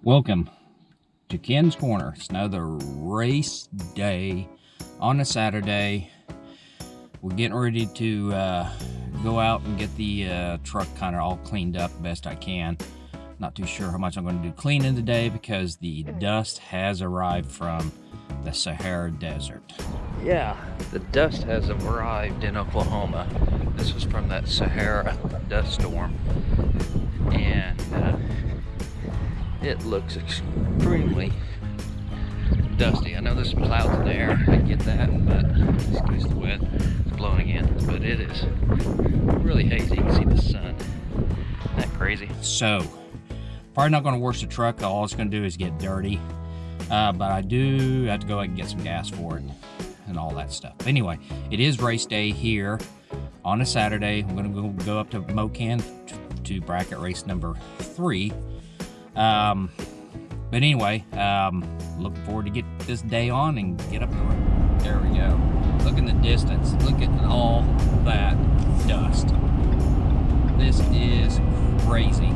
Welcome to Ken's Corner. It's another race day on a Saturday. We're getting ready to go out and get the truck kind of all cleaned up best I can. Not too sure how much I'm going to do cleaning today because the dust has arrived from the Sahara Desert. Yeah, the dust has arrived in Oklahoma. This was from that Sahara dust storm. And it looks extremely dusty. I know there's some clouds in the air, I get that, but excuse the wind, it's blowing in, but it is really hazy. You can see the sun. Isn't that crazy? So, probably not going to wash the truck. All it's going to do is get dirty, but I do have to go out and get some gas for it and all that stuff. Anyway, it is race day here on a Saturday. I'm going to go up to Mokan to bracket race number 3. But anyway, looking forward to get this day on and get up the road. There we go. Look in the distance. Look at all that dust. This is crazy.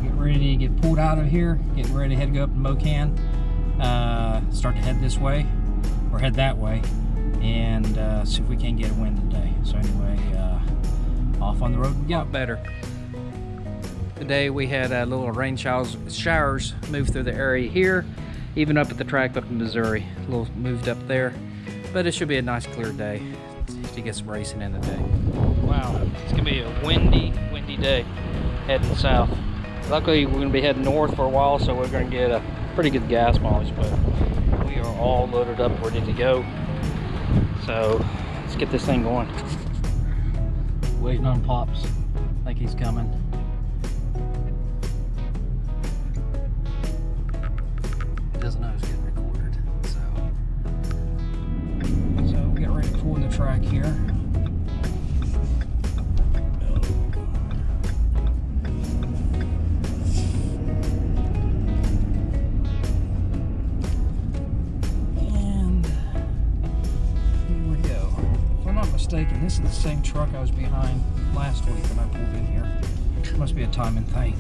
Get ready to get pulled out of here. Getting ready to go up to Mokan. Start to head this way or head that way, and see if we can get a win today. So anyway, off on the road we go. Better. Today we had little rain showers move through the area here, even up at the track up in Missouri. A little moved up there, but it should be a nice clear day to get some racing in the day. Wow, it's gonna be a windy day heading south. Luckily we're gonna be heading north for a while, so we're gonna get a pretty good gas mileage, but we are all loaded up, ready to go. So let's get this thing going. Waiting on Pops. I think he's coming. Doesn't know it's getting recorded, so we get ready for the track here. And here we go. If I'm not mistaken, this is the same truck I was behind last week when I pulled in here. Must be a timing thing.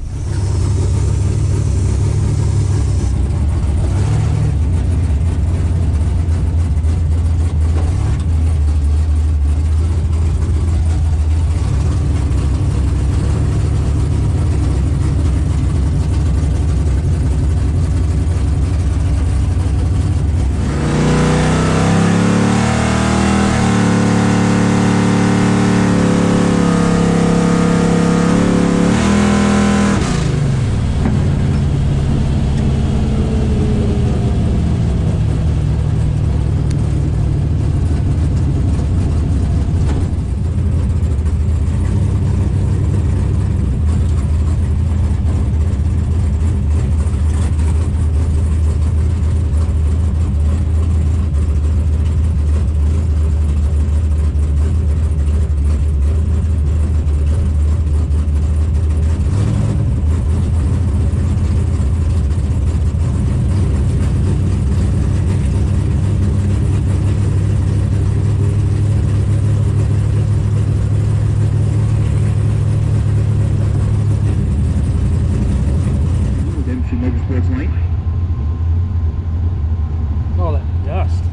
All that dust.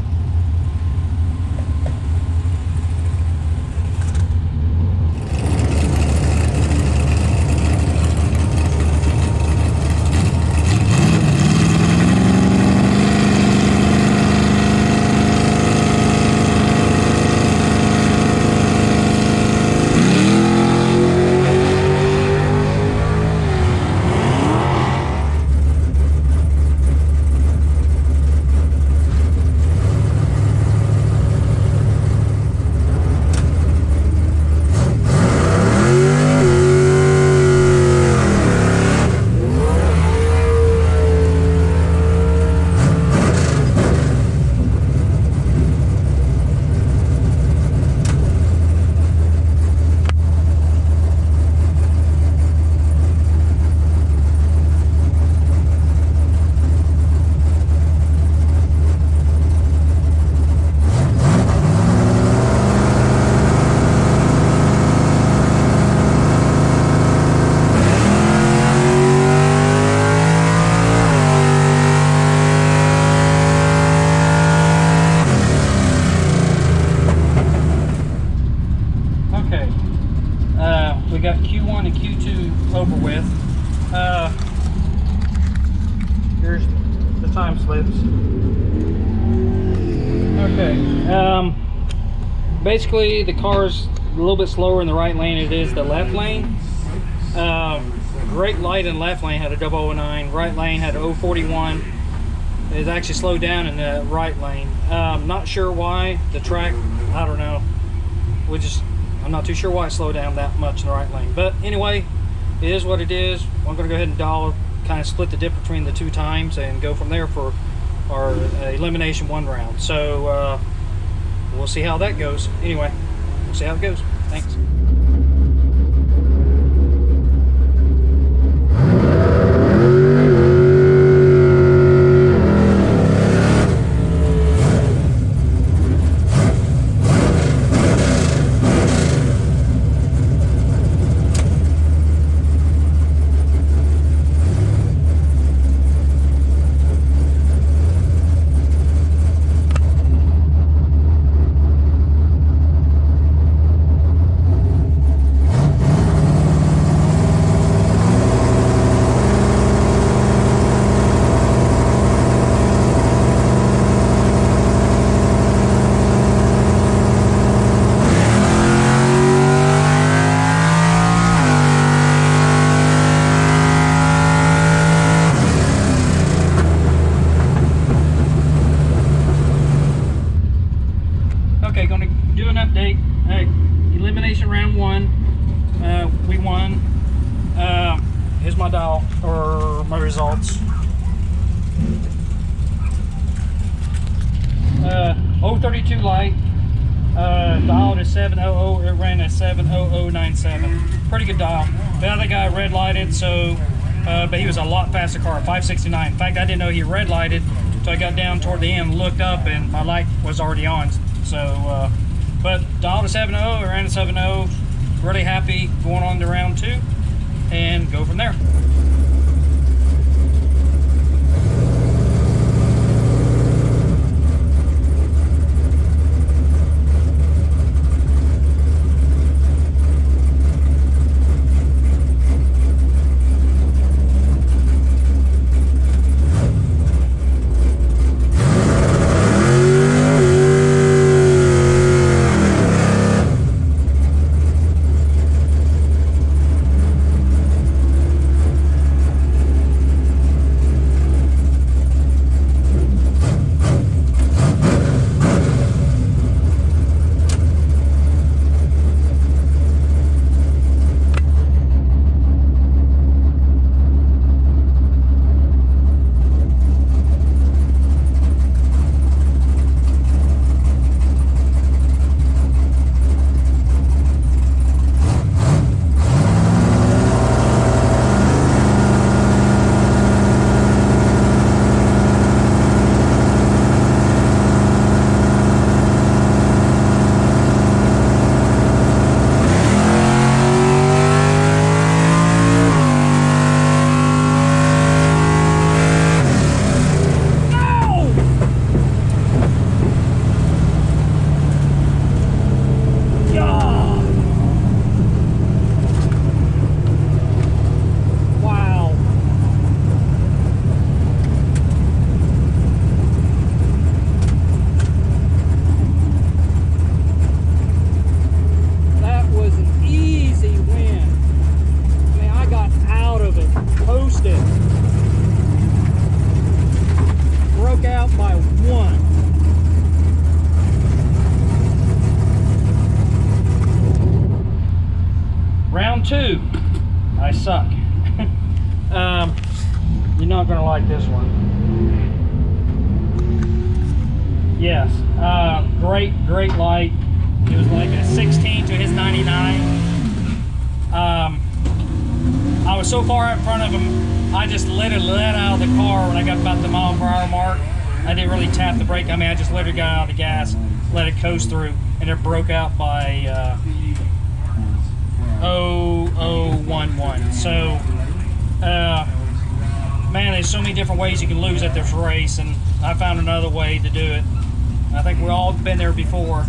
time slips. Okay. Basically, the car's a little bit slower in the right lane than it is the left lane. Great light in the left lane had a 0009. Right lane had a 041. It actually slowed down in the right lane. Not sure why. The track, I don't know. I'm not too sure why it slowed down that much in the right lane. But anyway, it is what it is. I'm going to go ahead and kind of split the dip between the two times and go from there for our elimination 1 round. So we'll see how that goes. Anyway, we'll see how it goes. Thanks. Okay, gonna do an update. Elimination round 1. We won. Here's my dial, or my results. 032 light. Dialed at 700. It ran at 70097. Pretty good dial. The other guy red lighted, so but he was a lot faster car, 569. In fact, I didn't know he red lighted until I got down toward the end, looked up, and my light was already on. So, but dialed to 7.0, I ran to 7.0, really happy going on to round 2, and go from there. Round 2, I suck. You're not gonna like this one. Yes, great light. It was like a 16 to his 99. I was so far in front of him, I just literally let out of the car when I got about the mile-per-hour mark. I didn't really tap the brake. I mean, I just literally got out of the gas, let it coast through, and it broke out by 0011. So, man, there's so many different ways you can lose at this race, and I found another way to do it. I think we've all been there before,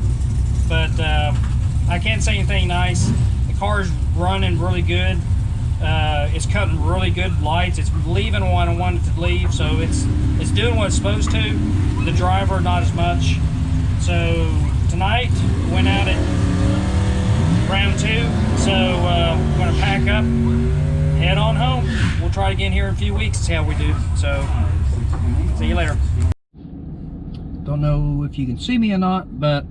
but I can't say anything nice. The car's running really good. It's cutting really good lights. It's leaving when I want it to leave, so it's doing what it's supposed to. The driver, not as much. So tonight, went out at round 2, so I'm going to pack up, head on home. We'll try again here in a few weeks to see how we do. So, see you later. Don't know if you can see me or not, but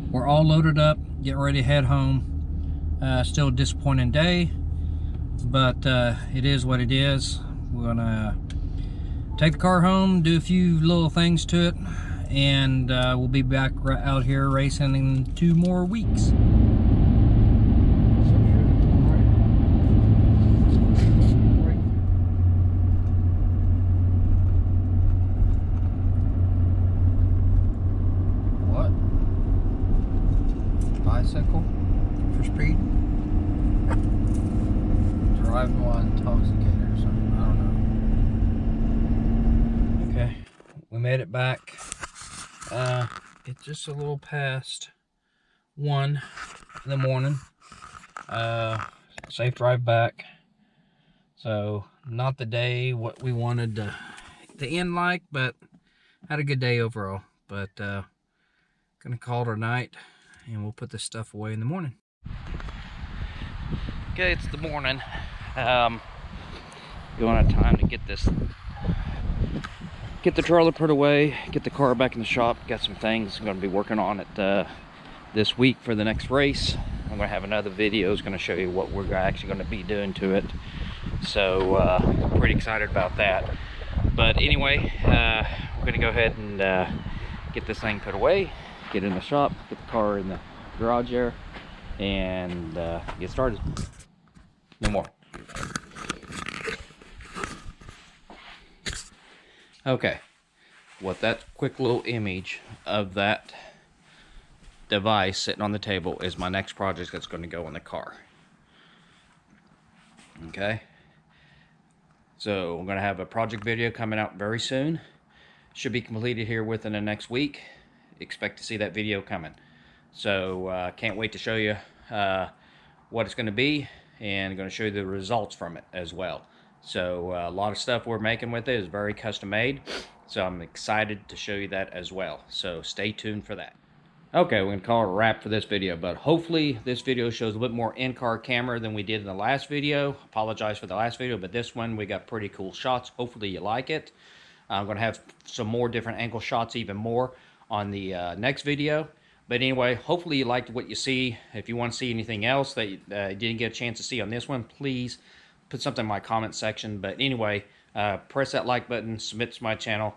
we're all loaded up, getting ready to head home. Still a disappointing day, but it is what it is. We're gonna take the car home, do a few little things to it, and we'll be back out here racing in 2 more weeks. What? Bicycle for speed? Driving while intoxicated or something, I don't know. Okay, we made it back. It's just a little past 1 in the morning. Safe drive back. So not the day what we wanted to end like, but had a good day overall. But gonna call it a night, and we'll put this stuff away in the morning. Okay, it's the morning. Going out of time to get the trailer put away, get the car back in the shop. Got some things I'm going to be working on it this week for the next race. I'm going to have another video. It's going to show you what we're actually going to be doing to it. So pretty excited about that. But anyway, we're going to go ahead and get this thing put away, get in the shop, get the car in the garage there, and get started. No more. Okay, what that quick little image of that device sitting on the table is my next project that's going to go in the car. Okay, so I'm going to have a project video coming out very soon. Should be completed here within the next week. Expect to see that video coming. So can't wait to show you what it's going to be, and going to show you the results from it as well. So a lot of stuff we're making with it is very custom made, so I'm excited to show you that as well. So stay tuned for that. Okay, we're going to call it a wrap for this video, but hopefully this video shows a bit more in-car camera than we did in the last video. Apologize for the last video, but this one we got pretty cool shots. Hopefully you like it. I'm going to have some more different angle shots, even more, on the next video. But anyway, hopefully you liked what you see. If you want to see anything else that you didn't get a chance to see on this one, please put something in my comment section. But anyway, press that like button, submit to my channel.